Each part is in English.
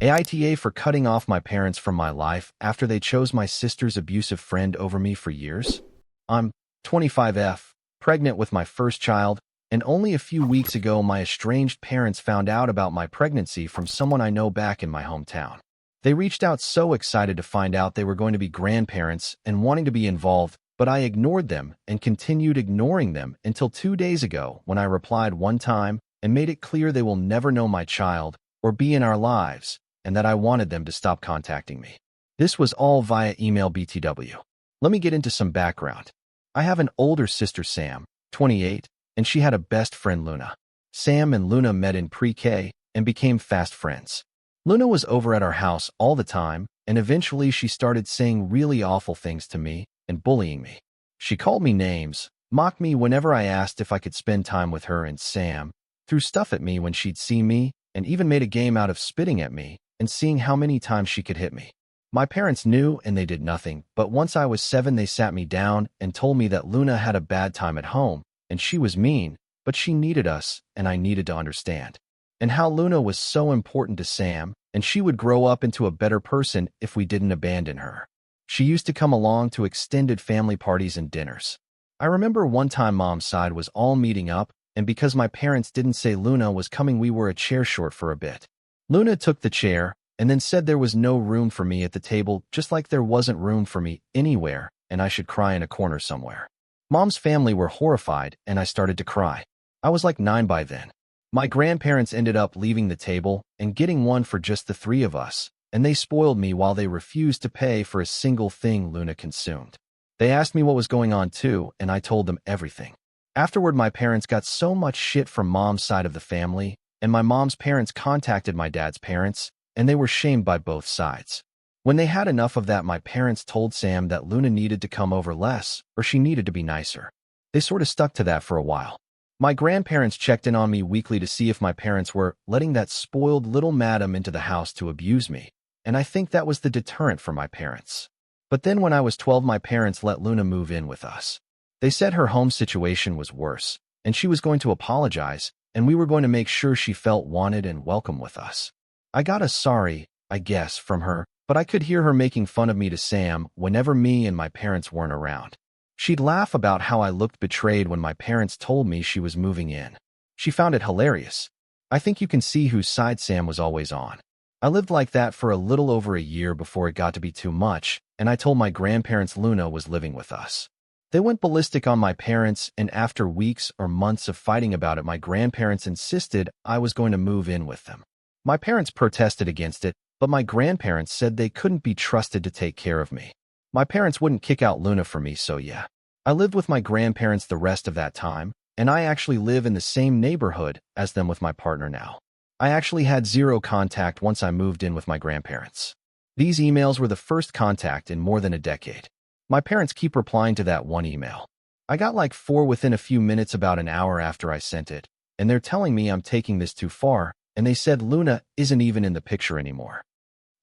AITA for cutting off my parents from my life after they chose my sister's abusive friend over me for years. I'm 25F, pregnant with my first child, and only a few weeks ago my estranged parents found out about my pregnancy from someone I know back in my hometown. They reached out so excited to find out they were going to be grandparents and wanting to be involved, but I ignored them and continued ignoring them until 2 days ago when I replied one time and made it clear they will never know my child or be in our lives, and that I wanted them to stop contacting me. This was all via email BTW. Let me get into some background. I have an older sister, Sam, 28, and she had a best friend, Luna. Sam and Luna met in pre-K and became fast friends. Luna was over at our house all the time, and eventually she started saying really awful things to me and bullying me. She called me names, mocked me whenever I asked if I could spend time with her and Sam, threw stuff at me when she'd see me, and even made a game out of spitting at me and seeing how many times she could hit me. My parents knew and they did nothing, but once I was 7 they sat me down and told me that Luna had a bad time at home and she was mean, but she needed us and I needed to understand. And how Luna was so important to Sam and she would grow up into a better person if we didn't abandon her. She used to come along to extended family parties and dinners. I remember one time Mom's side was all meeting up, and because my parents didn't say Luna was coming we were a chair short for a bit. Luna took the chair and then said there was no room for me at the table, just like there wasn't room for me anywhere and I should cry in a corner somewhere. Mom's family were horrified and I started to cry. I was like 9 by then. My grandparents ended up leaving the table and getting one for just the 3 of us, and they spoiled me while they refused to pay for a single thing Luna consumed. They asked me what was going on too, and I told them everything. Afterward, my parents got so much shit from Mom's side of the family, and my mom's parents contacted my dad's parents, and they were shamed by both sides. When they had enough of that, my parents told Sam that Luna needed to come over less, or she needed to be nicer. They sort of stuck to that for a while. My grandparents checked in on me weekly to see if my parents were letting that spoiled little madam into the house to abuse me, and I think that was the deterrent for my parents. But then when I was 12, my parents let Luna move in with us. They said her home situation was worse, and she was going to apologize, and we were going to make sure she felt wanted and welcome with us. I got a sorry, I guess, from her, but I could hear her making fun of me to Sam whenever me and my parents weren't around. She'd laugh about how I looked betrayed when my parents told me she was moving in. She found it hilarious. I think you can see whose side Sam was always on. I lived like that for a little over a year before it got to be too much, and I told my grandparents Luna was living with us. They went ballistic on my parents, and after weeks or months of fighting about it, my grandparents insisted I was going to move in with them. My parents protested against it, but my grandparents said they couldn't be trusted to take care of me. My parents wouldn't kick out Luna for me, so yeah. I lived with my grandparents the rest of that time, and I actually live in the same neighborhood as them with my partner now. I actually had zero contact once I moved in with my grandparents. These emails were the first contact in more than a decade. My parents keep replying to that one email. I got like 4 within a few minutes about an hour after I sent it, and they're telling me I'm taking this too far, and they said Luna isn't even in the picture anymore.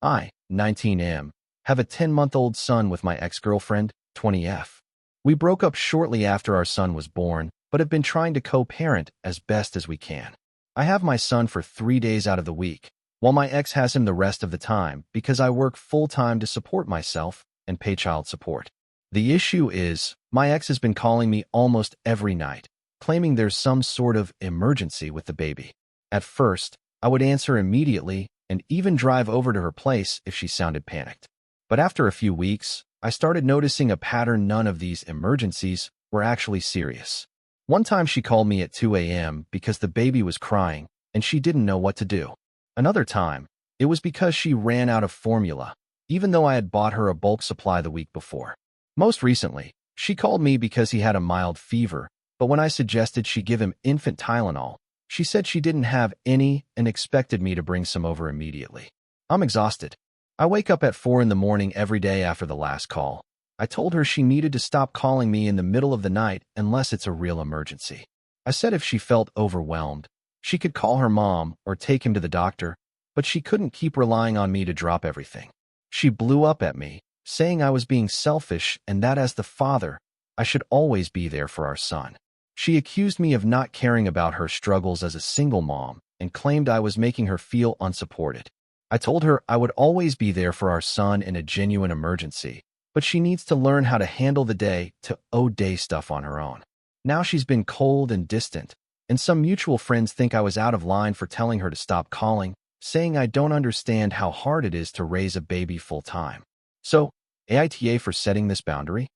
I, 19M, have a 10-month-old son with my ex-girlfriend, 20F. We broke up shortly after our son was born, but have been trying to co-parent as best as we can. I have my son for 3 days out of the week, while my ex has him the rest of the time because I work full-time to support myself and pay child support. The issue is, my ex has been calling me almost every night, claiming there's some sort of emergency with the baby. At first, I would answer immediately and even drive over to her place if she sounded panicked. But after a few weeks, I started noticing a pattern. None of these emergencies were actually serious. One time she called me at 2 a.m. because the baby was crying and she didn't know what to do. Another time, it was because she ran out of formula, even though I had bought her a bulk supply the week before. Most recently, she called me because he had a mild fever, but when I suggested she give him infant Tylenol, she said she didn't have any and expected me to bring some over immediately. I'm exhausted. I wake up at 4 in the morning every day after the last call. I told her she needed to stop calling me in the middle of the night unless it's a real emergency. I said if she felt overwhelmed, she could call her mom or take him to the doctor, but she couldn't keep relying on me to drop everything. She blew up at me, saying I was being selfish and that as the father, I should always be there for our son. She accused me of not caring about her struggles as a single mom and claimed I was making her feel unsupported. I told her I would always be there for our son in a genuine emergency, but she needs to learn how to handle the day-to-day stuff on her own. Now she's been cold and distant, and some mutual friends think I was out of line for telling her to stop calling, saying I don't understand how hard it is to raise a baby full-time. So, AITA for setting this boundary?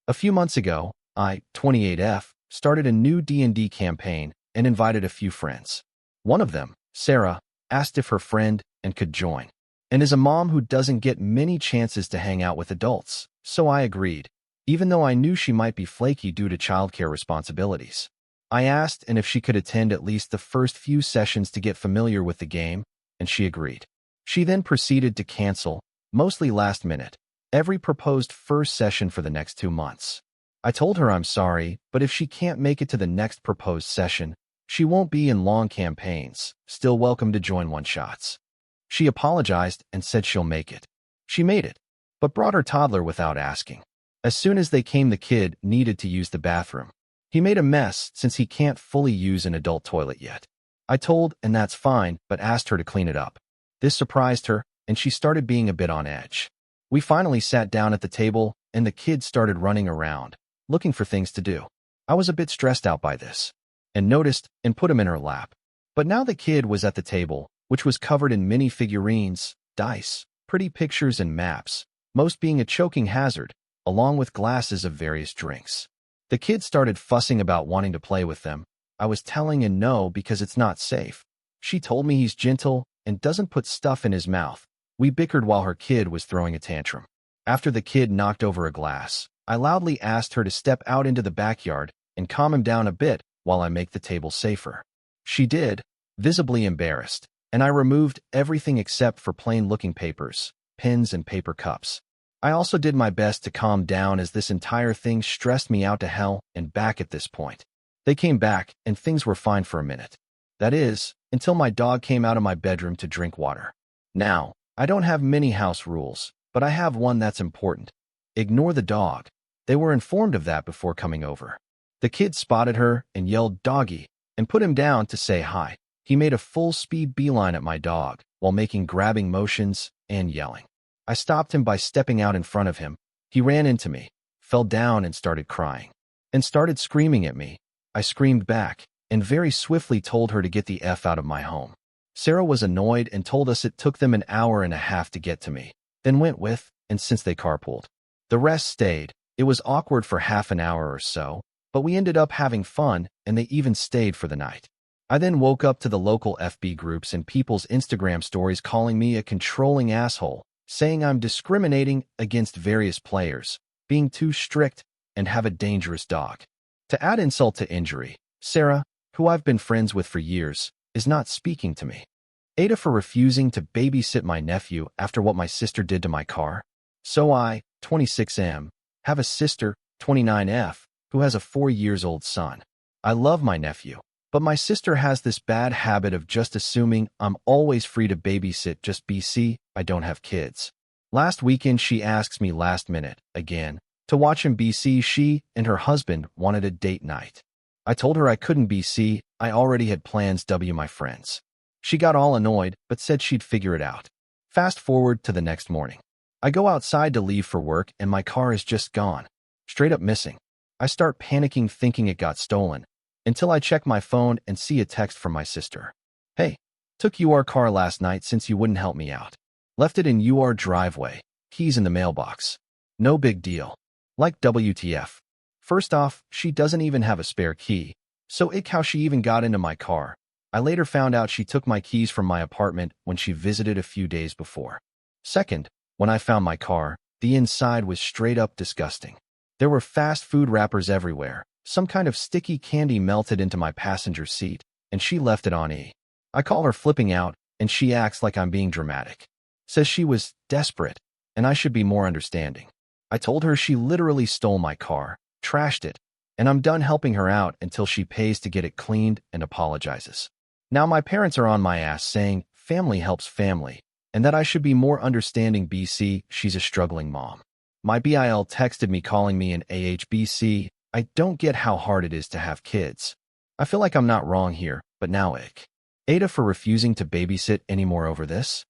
A few months ago, I, 28F, started a new D&D campaign and invited a few friends. One of them, Sarah, asked if her friend and could join, and is a mom who doesn't get many chances to hang out with adults, so I agreed, even though I knew she might be flaky due to childcare responsibilities. I asked and if she could attend at least the first few sessions to get familiar with the game, and she agreed. She then proceeded to cancel, mostly last minute, every proposed first session for the next 2 months. I told her I'm sorry, but if she can't make it to the next proposed session, she won't be in long campaigns, still welcome to join one-shots. She apologized and said she'll make it. She made it, but brought her toddler without asking. As soon as they came, the kid needed to use the bathroom. He made a mess since he can't fully use an adult toilet yet. I told, and that's fine, but asked her to clean it up. This surprised her, and she started being a bit on edge. We finally sat down at the table, and the kid started running around, looking for things to do. I was a bit stressed out by this, and noticed and put him in her lap. But now the kid was at the table, which was covered in mini figurines, dice, pretty pictures, and maps, most being a choking hazard, along with glasses of various drinks. The kid started fussing about wanting to play with them. I was telling him no because it's not safe. She told me he's gentle and doesn't put stuff in his mouth. We bickered while her kid was throwing a tantrum. After the kid knocked over a glass, I loudly asked her to step out into the backyard and calm him down a bit while I make the table safer. She did, visibly embarrassed, and I removed everything except for plain-looking papers, pens, and paper cups. I also did my best to calm down as this entire thing stressed me out to hell and back at this point. They came back, and things were fine for a minute. That is, until my dog came out of my bedroom to drink water. Now, I don't have many house rules, but I have one that's important. Ignore the dog. They were informed of that before coming over. The kid spotted her and yelled "doggy" and put him down to say hi. He made a full-speed beeline at my dog while making grabbing motions and yelling. I stopped him by stepping out in front of him. He ran into me, fell down and started crying, and started screaming at me. I screamed back and very swiftly told her to get the F out of my home. Sarah was annoyed and told us it took them an hour and a half to get to me, then went with, and since they carpooled. The rest stayed. It was awkward for half an hour or so, but we ended up having fun, and they even stayed for the night. I then woke up to the local FB groups and people's Instagram stories calling me a controlling asshole, saying I'm discriminating against various players, being too strict, and have a dangerous dog. To add insult to injury, Sarah, who I've been friends with for years, is not speaking to me. AITA for refusing to babysit my nephew after what my sister did to my car. So I, 26M, have a sister, 29F, who has a 4-year-old son. I love my nephew, but my sister has this bad habit of just assuming I'm always free to babysit just BC, I don't have kids. Last weekend she asks me last minute, again, to watch him BC. She and her husband wanted a date night. I told her I couldn't BC, I already had plans my friends. She got all annoyed, but said she'd figure it out. Fast forward to the next morning. I go outside to leave for work and my car is just gone. Straight up missing. I start panicking thinking it got stolen, until I check my phone and see a text from my sister. Hey, took your car last night since you wouldn't help me out. Left it in your driveway, keys in the mailbox. No big deal. Like WTF. First off, she doesn't even have a spare key, so how she even got into my car. I later found out she took my keys from my apartment when she visited a few days before. Second, when I found my car, the inside was straight up disgusting. There were fast food wrappers everywhere, some kind of sticky candy melted into my passenger seat, and she left it on E. I call her flipping out, and she acts like I'm being dramatic. Says she was desperate, and I should be more understanding. I told her she literally stole my car, trashed it, and I'm done helping her out until she pays to get it cleaned and apologizes. Now my parents are on my ass saying family helps family, and that I should be more understanding BC, she's a struggling mom. My BIL texted me calling me an AHBC. I don't get how hard it is to have kids. I feel like I'm not wrong here, but now AITA for refusing to babysit anymore over this?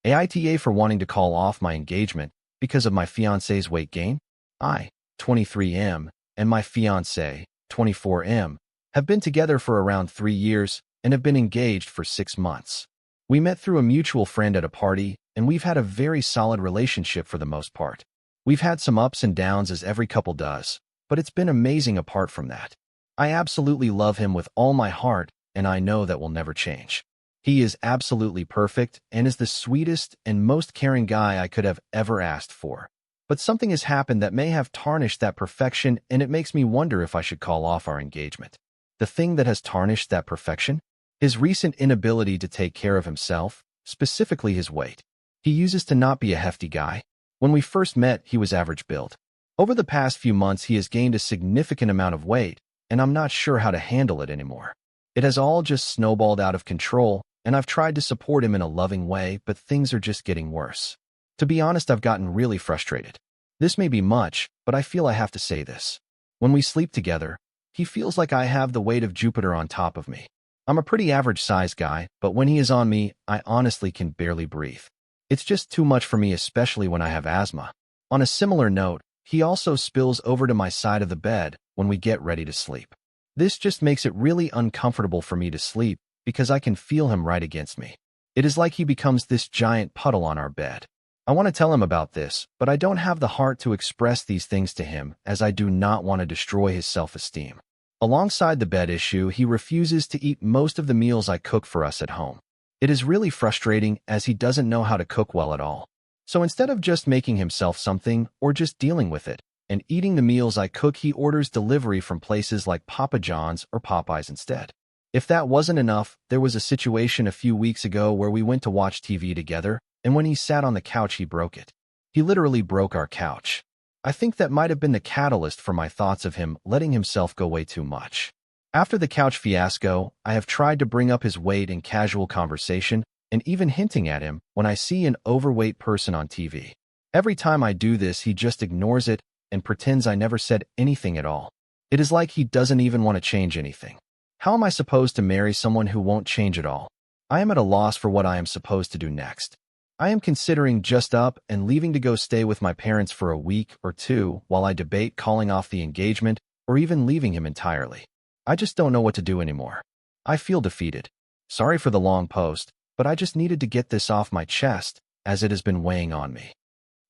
AITA for wanting to call off my engagement because of my fiancé's weight gain. I, 23M, and my fiancé, 24M, have been together for around 3 years and have been engaged for 6 months. We met through a mutual friend at a party, and we've had a very solid relationship for the most part. We've had some ups and downs as every couple does, but it's been amazing apart from that. I absolutely love him with all my heart, and I know that will never change. He is absolutely perfect and is the sweetest and most caring guy I could have ever asked for. But something has happened that may have tarnished that perfection, and it makes me wonder if I should call off our engagement. The thing that has tarnished that perfection? His recent inability to take care of himself, specifically his weight. He uses to not be a hefty guy. When we first met, he was average build. Over the past few months, he has gained a significant amount of weight, and I'm not sure how to handle it anymore. It has all just snowballed out of control, and I've tried to support him in a loving way, but things are just getting worse. To be honest, I've gotten really frustrated. This may be much, but I feel I have to say this. When we sleep together, he feels like I have the weight of Jupiter on top of me. I'm a pretty average-sized guy, but when he is on me, I honestly can barely breathe. It's just too much for me, especially when I have asthma. On a similar note, he also spills over to my side of the bed when we get ready to sleep. This just makes it really uncomfortable for me to sleep because I can feel him right against me. It is like he becomes this giant puddle on our bed. I want to tell him about this, but I don't have the heart to express these things to him as I do not want to destroy his self-esteem. Alongside the bed issue, he refuses to eat most of the meals I cook for us at home. It is really frustrating as he doesn't know how to cook well at all. So instead of just making himself something or just dealing with it and eating the meals I cook, he orders delivery from places like Papa John's or Popeyes instead. If that wasn't enough, there was a situation a few weeks ago where we went to watch TV together, and when he sat on the couch, he broke it. He literally broke our couch. I think that might have been the catalyst for my thoughts of him letting himself go way too much. After the couch fiasco, I have tried to bring up his weight in casual conversation and even hinting at him when I see an overweight person on TV. Every time I do this, he just ignores it and pretends I never said anything at all. It is like he doesn't even want to change anything. How am I supposed to marry someone who won't change at all? I am at a loss for what I am supposed to do next. I am considering just up and leaving to go stay with my parents for a week or two while I debate calling off the engagement or even leaving him entirely. I just don't know what to do anymore. I feel defeated. Sorry for the long post, but I just needed to get this off my chest as it has been weighing on me.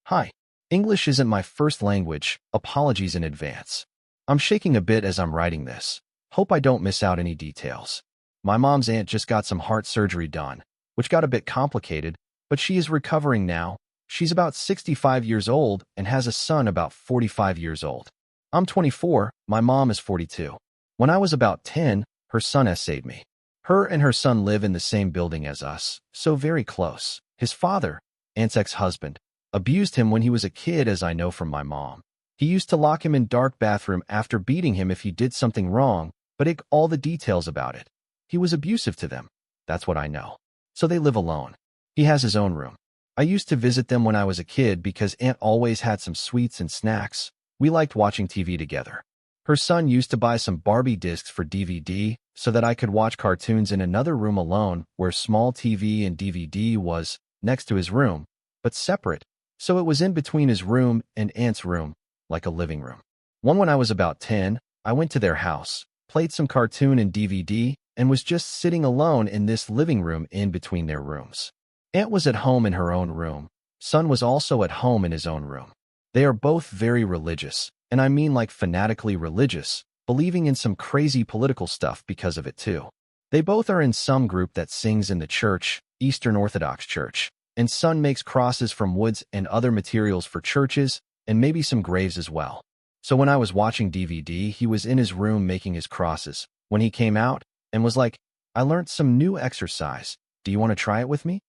Hi. English isn't my first language. Apologies in advance. I'm shaking a bit as I'm writing this. Hope I don't miss out any details. My mom's aunt just got some heart surgery done, which got a bit complicated, but she is recovering now. She's about 65 years old and has a son about 45 years old. I'm 24, my mom is 42. When I was about 10, her son has saved me. Her and her son live in the same building as us, so very close. His father, aunt's ex-husband, abused him when he was a kid, as I know from my mom. He used to lock him in dark bathroom after beating him if he did something wrong, but all the details about it. He was abusive to them. That's what I know. So they live alone. He has his own room. I used to visit them when I was a kid because Aunt always had some sweets and snacks. We liked watching TV together. Her son used to buy some Barbie discs for DVD so that I could watch cartoons in another room alone where small TV and DVD was next to his room, but separate. So it was in between his room and Aunt's room, like a living room. When I was about 10, I went to their house, played some cartoon and DVD, and was just sitting alone in this living room in between their rooms. Aunt was at home in her own room. Son was also at home in his own room. They are both very religious, and I mean like fanatically religious, believing in some crazy political stuff because of it too. They both are in some group that sings in the church, Eastern Orthodox Church, and son makes crosses from woods and other materials for churches, and maybe some graves as well. So when I was watching DVD, he was in his room making his crosses. When he came out and was like, "I learned some new exercise. Do you want to try it with me?"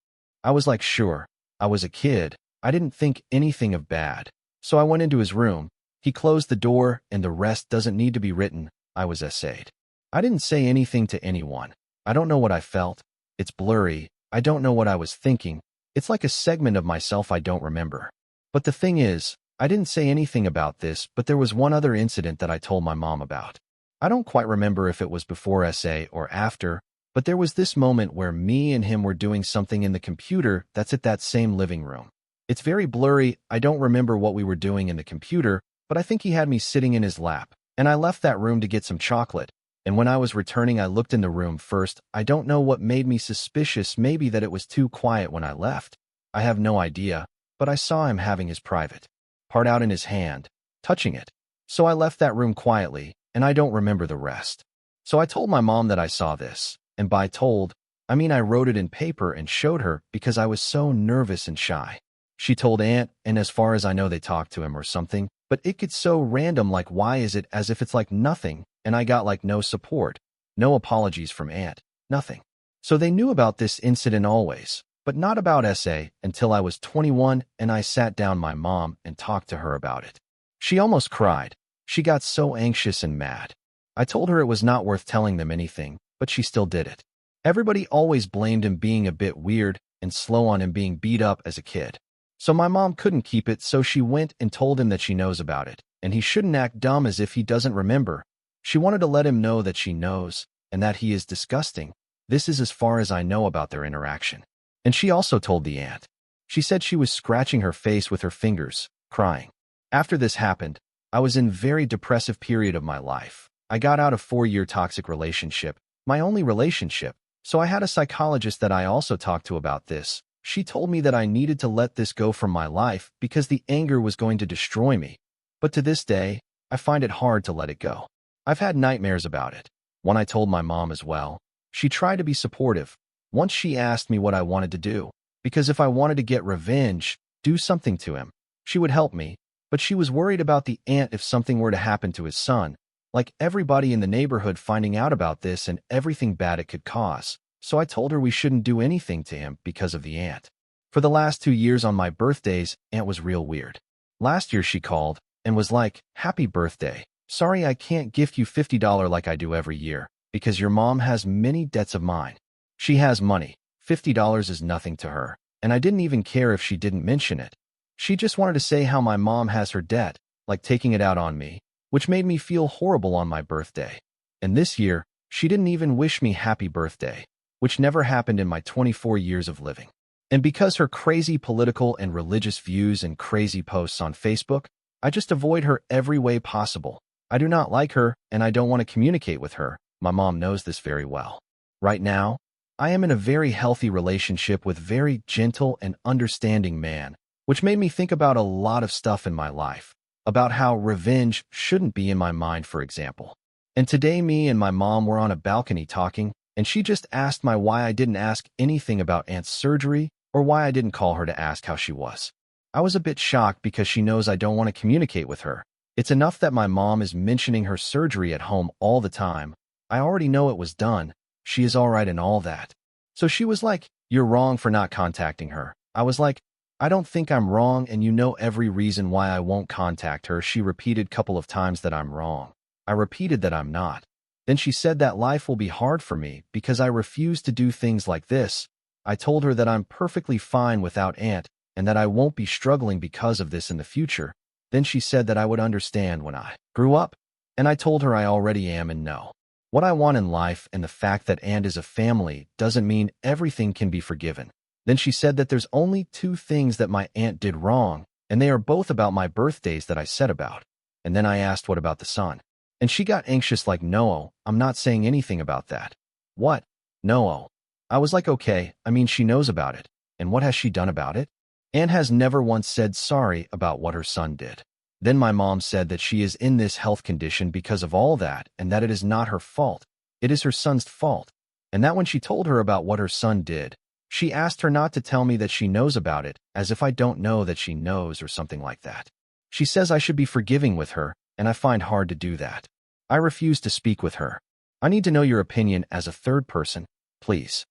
I was like, sure. I was a kid. I didn't think anything of bad. So I went into his room. He closed the door, and the rest doesn't need to be written. I was essayed. I didn't say anything to anyone. I don't know what I felt. It's blurry. I don't know what I was thinking. It's like a segment of myself I don't remember. But the thing is, I didn't say anything about this, but there was one other incident that I told my mom about. I don't quite remember if it was before essay or after, But there was this moment where me and him were doing something in the computer that's at that same living room. It's very blurry, I don't remember what we were doing in the computer, but I think he had me sitting in his lap, and I left that room to get some chocolate. And when I was returning, I looked in the room first. I don't know what made me suspicious, maybe that it was too quiet when I left. I have no idea, but I saw him having his private part out in his hand, touching it. So I left that room quietly, and I don't remember the rest. So I told my mom that I saw this, and by told, I mean I wrote it in paper and showed her because I was so nervous and shy. She told Aunt, and as far as I know they talked to him or something, but it gets so random, like why is it as if it's like nothing, and I got like no support, no apologies from Aunt, nothing. So they knew about this incident always, but not about SA until I was 21 and I sat down my mom and talked to her about it. She almost cried. She got so anxious and mad. I told her it was not worth telling them anything, but she still did it. Everybody always blamed him being a bit weird and slow on him being beat up as a kid. So my mom couldn't keep it, so she went and told him that she knows about it, and he shouldn't act dumb as if he doesn't remember. She wanted to let him know that she knows, and that he is disgusting. This is as far as I know about their interaction. And she also told the aunt. She said she was scratching her face with her fingers, crying. After this happened, I was in a very depressive period of my life. I got out of a 4-year toxic relationship, my only relationship, so I had a psychologist that I also talked to about this. She told me that I needed to let this go from my life because the anger was going to destroy me. But to this day, I find it hard to let it go. I've had nightmares about it. One I told my mom as well. She tried to be supportive. Once she asked me what I wanted to do, because if I wanted to get revenge, do something to him, she would help me, but she was worried about the aunt if something were to happen to his son, like everybody in the neighborhood finding out about this and everything bad it could cause. So I told her we shouldn't do anything to him because of the aunt. For the last 2 years on my birthdays, Aunt was real weird. Last year she called and was like, "Happy birthday. Sorry I can't gift you $50 like I do every year, because your mom has many debts of mine. She has money. $50 is nothing to her, and I didn't even care if she didn't mention it. She just wanted to say how my mom has her debt, like taking it out on me, which made me feel horrible on my birthday. And this year, she didn't even wish me happy birthday, which never happened in my 24 years of living. And because her crazy political and religious views and crazy posts on Facebook, I just avoid her every way possible. I do not like her, and I don't want to communicate with her. My mom knows this very well. Right now, I am in a very healthy relationship with a very gentle and understanding man, which made me think about a lot of stuff in my life, about how revenge shouldn't be in my mind, for example. And today me and my mom were on a balcony talking, and she just asked me why I didn't ask anything about Aunt's surgery or why I didn't call her to ask how she was. I was a bit shocked because she knows I don't want to communicate with her. It's enough that my mom is mentioning her surgery at home all the time. I already know it was done. She is all right and all that. So she was like, "You're wrong for not contacting her." I was like, "I don't think I'm wrong, and you know every reason why I won't contact her." She repeated a couple of times that I'm wrong. I repeated that I'm not. Then she said that life will be hard for me because I refuse to do things like this. I told her that I'm perfectly fine without Aunt and that I won't be struggling because of this in the future. Then she said that I would understand when I grew up, and I told her I already am and know what I want in life, and the fact that Aunt is a family doesn't mean everything can be forgiven. Then she said that there's only 2 things that my aunt did wrong, and they are both about my birthdays that I said about. And then I asked what about the son? And she got anxious like, "No, I'm not saying anything about that." "What? No." I was like, "Okay, I mean she knows about it. And what has she done about it?" Aunt has never once said sorry about what her son did. Then my mom said that she is in this health condition because of all that and that it is not her fault. It is her son's fault. And that when she told her about what her son did, she asked her not to tell me that she knows about it, as if I don't know that she knows or something like that. She says I should be forgiving with her, and I find hard to do that. I refuse to speak with her. I need to know your opinion as a third person, please.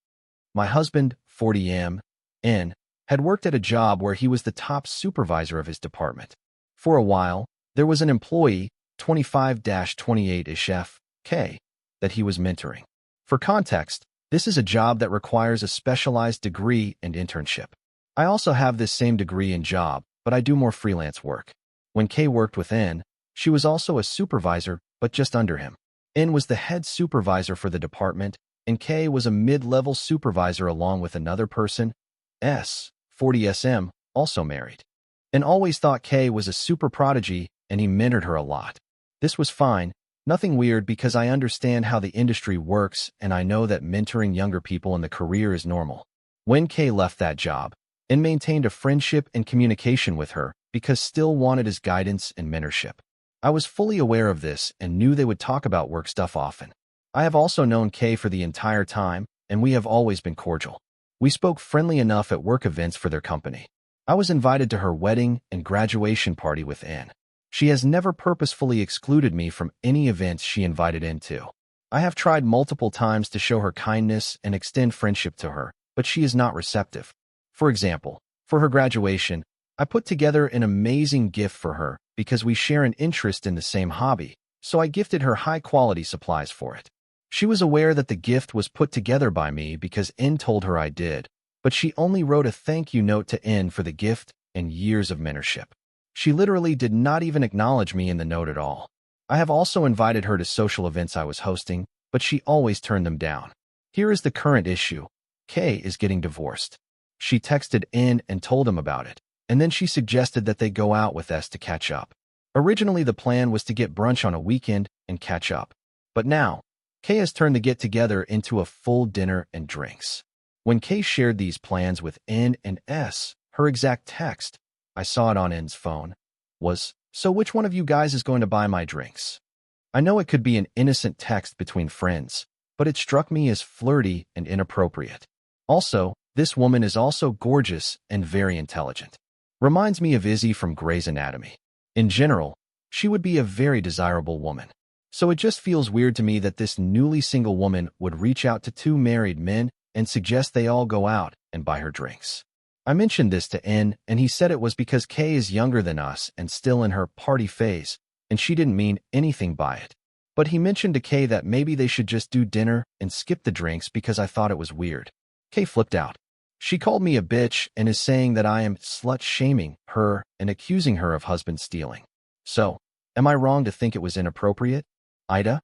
My husband, 40 N, had worked at a job where he was the top supervisor of his department. For a while, there was an employee, 25-28-ish K, that he was mentoring. For context, this is a job that requires a specialized degree and internship. I also have this same degree and job, but I do more freelance work. When K worked with N, she was also a supervisor, but just under him. N was the head supervisor for the department, and K was a mid-level supervisor along with another person, 40 SM, also married. And always thought K was a super prodigy and he mentored her a lot. This was fine, nothing weird because I understand how the industry works and I know that mentoring younger people in the career is normal. When K left that job and maintained a friendship and communication with her because still wanted his guidance and mentorship. I was fully aware of this and knew they would talk about work stuff often. I have also known K for the entire time, and we have always been cordial. We spoke friendly enough at work events for their company. I was invited to her wedding and graduation party with N. She has never purposefully excluded me from any events she invited into. I have tried multiple times to show her kindness and extend friendship to her, but she is not receptive. For example, for her graduation, I put together an amazing gift for her because we share an interest in the same hobby, so I gifted her high-quality supplies for it. She was aware that the gift was put together by me because N told her I did, but she only wrote a thank you note to N for the gift and years of mentorship. She literally did not even acknowledge me in the note at all. I have also invited her to social events I was hosting, but she always turned them down. Here is the current issue. K is getting divorced. She texted N and told him about it, and then she suggested that they go out with S to catch up. Originally, the plan was to get brunch on a weekend and catch up. But now, K has turned the get-together into a full dinner and drinks. When K shared these plans with N and S, her exact text, I saw it on N's phone, was, "So which one of you guys is going to buy my drinks?" I know it could be an innocent text between friends, but it struck me as flirty and inappropriate. Also, this woman is also gorgeous and very intelligent. Reminds me of Izzy from Grey's Anatomy. In general, she would be a very desirable woman. So it just feels weird to me that this newly single woman would reach out to two married men and suggest they all go out and buy her drinks. I mentioned this to N, and he said it was because K is younger than us and still in her party phase, and she didn't mean anything by it. But he mentioned to K that maybe they should just do dinner and skip the drinks because I thought it was weird. K flipped out. She called me a bitch and is saying that I am slut-shaming her and accusing her of husband stealing. So, am I wrong to think it was inappropriate? AITA?